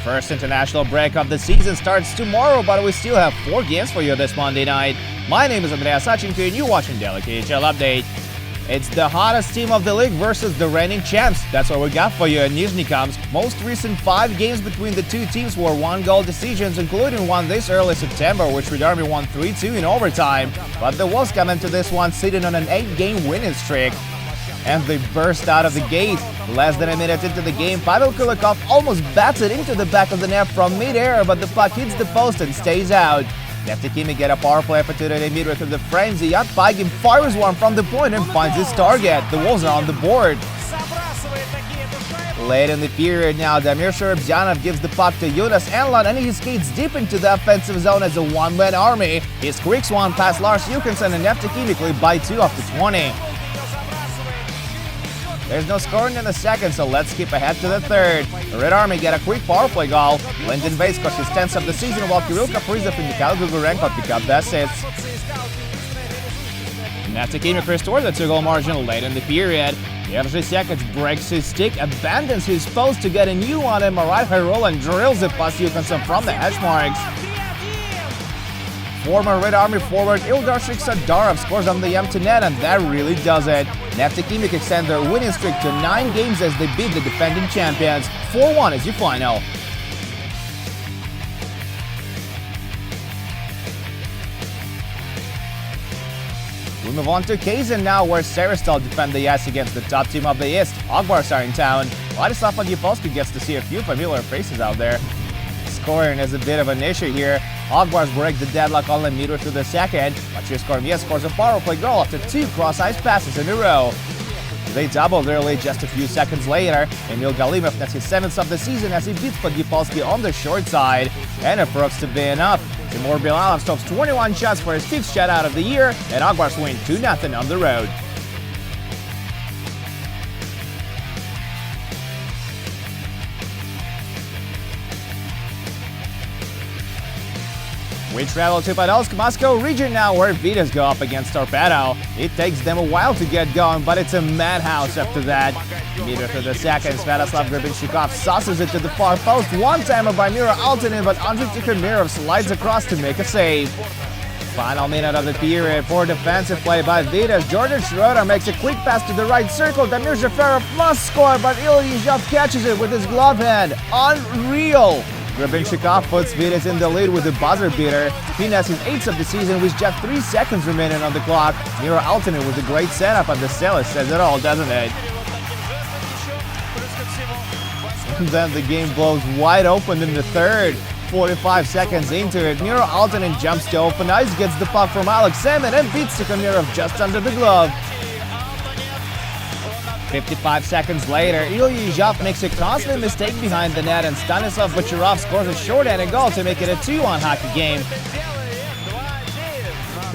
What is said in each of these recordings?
First international break of the season starts tomorrow, but we still have 4 games for you this Monday night. My name is Andrea Sachenko and you're watching Daily KHL Update. It's the hottest team of the league versus the reigning champs. That's what we got for you in Nizhny. Most recent 5 games between the two teams were 1-goal decisions, including one this early September, which Red Army won 3-2 in overtime. But the Wolves come into this one sitting on an 8-game winning streak. And they burst out of the gate. Less than a minute into the game, Pavel Kulikov almost bats it into the back of the net from mid-air, but the puck hits the post and stays out. Neftekimi get a power play opportunity midway through the frenzy. Yet Paigin fires one from the point and finds his target. The Wolves are on the board. Late in the period now, Damir Sherabzyanov gives the puck to Jonas Enlund and he skates deep into the offensive zone as a one-man army. He squeaks one past Lars Johansson and Neftekimi clear by 2 after 20. There's no scoring in the second, so let's skip ahead to the third. The Red Army get a quick power play goal. Lyndon Bates scores his 10th of the season, while Kirill Kaprizov and Mikhail Grigorenko pick up the assists. Neftekimi restored the 2-goal margin late in the period. Jerzy Sekic breaks his stick, abandons his post to get a new one, and Marat Hyrule drills it past Johansson from the hash marks. Former Red Army forward Ildarshik Sadarov scores on the empty net, and that really does it. Neftekimi extend their winning streak to 9 games as they beat the defending champions. 4-1 is your final. We move on to Kazan now, where Seristal defend the ice against the top team of the East. Agvars are in town. Vladislav Podyapovsky gets to see a few familiar faces out there. Scoring is a bit of an issue here. Agvars break the deadlock only midway through the second. Maciej Kormier scores a power play goal after 2 cross-ice passes in a row. They doubled their lead just a few seconds later. Emil Galimov nets his 7th of the season as he beats Podyapovsky on the short side. And it proves to be enough. Timur Bilalov stops 21 shots for his 5th shutout of the year, and Agvars win 2-0 on the road. We travel to Podolsk, Moscow region now, where Vitas go up against Torpedo. It takes them a while to get going, but it's a madhouse after that. Midway through the second, Sviatoslav Grebenshikov sauces it to the far post. One-timer by Miro Altonin, but Andrei Tikhomirov slides across to make a save. Final minute of the period for defensive play by Vitas. Jordan Schroeder makes a quick pass to the right circle. Damir Zafarov must score, but Ilya Yezhov catches it with his glove hand. Unreal! Grebenshikov puts Vitas in the lead with a buzzer beater. He nets his 8th of the season with just 3 seconds remaining on the clock. Miro Altonin with a great setup, and the Steelers says it all, doesn't it? And then the game blows wide open in the third. 45 seconds into it, Miro Altonin jumps to open ice, gets the puck from Alex Salmon, and beats Tikhomirov just under the glove. 55 seconds later, Ilya Yezhov makes a costly mistake behind the net, and Stanislav Bocharov scores a short-handed goal to make it a 2-1 hockey game.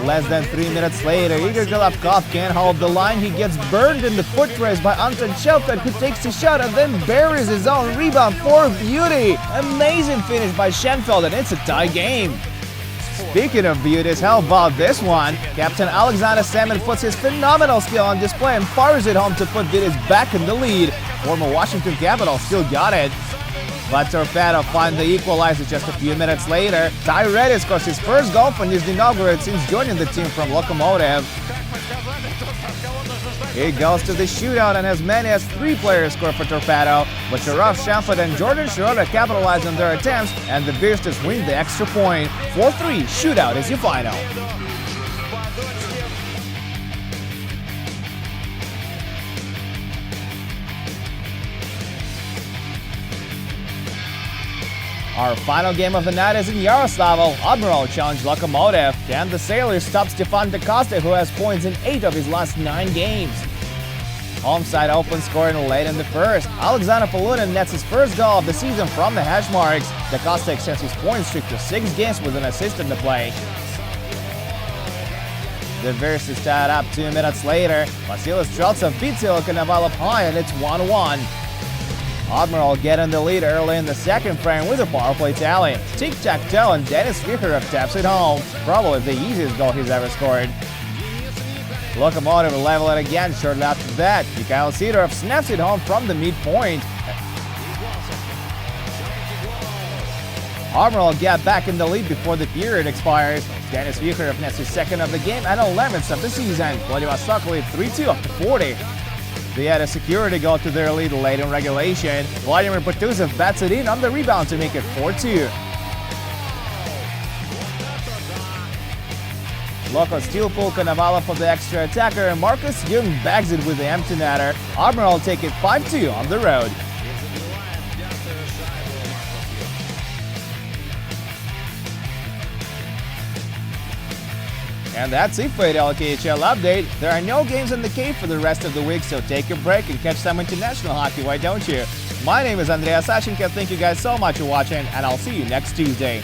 Less than 3 minutes later, Igor Golovkov can't hold the line. He gets burned in the foot race by Anton Shelton, who takes a shot and then buries his own rebound for beauty. Amazing finish by Schenfeld, and it's a tie game. Speaking of beauties, how about this one? Captain Alexander Salmon puts his phenomenal skill on display and fires it home to put Vitas back in the lead. Former Washington Capitals still got it. But Torpedo find the equalizer just a few minutes later. Ty Reddy scores his first goal for Nizhny Novgorod since joining the team from Lokomotiv. He goes to the shootout, and as many as 3 players score for Torpedo. Bocharov, Schenfeld, and Jordan Schroeder capitalize on their attempts, and the Beasters win the extra point. 4-3 shootout is your final. Our final game of the night is in Yaroslavl. Admiral challenged Lokomotiv, and the Sailors stop Stefan DeCosta, who has points in 8 of his last 9 games. Home side open scoring late in the first. Alexander Polunin nets his first goal of the season from the hash marks. DeCosta extends his point streak to 6 games with an assist in the play. The Verse is tied up 2 minutes later. Vasilis Streltsov beats Konovalov high, and it's 1-1. Admiral get in the lead early in the second frame with a power play tally. Tic-tac-toe, and Denis Vikharov taps it home. Probably the easiest goal he's ever scored. Lokomotiv level it again shortly after that. Mikhail Sidorov snaps it home from the midpoint. Armor will get back in the lead before the period expires. Dennis Vikharov nets his second of the game and 11th of the season. Vladivostok lead 3-2 after 40. They had a security goal to their lead late in regulation. Vladimir Butuzov bats it in on the rebound to make it 4-2. Loko steal pull Konovalov for the extra attacker, and Marcus Jung bags it with the empty netter. Armor will take it 5-2 on the road. And that's it for the KHL update. There are no games in the cave for the rest of the week, so take a break and catch some international hockey, why don't you? My name is Andrea Sachenko. Thank you guys so much for watching, and I'll see you next Tuesday.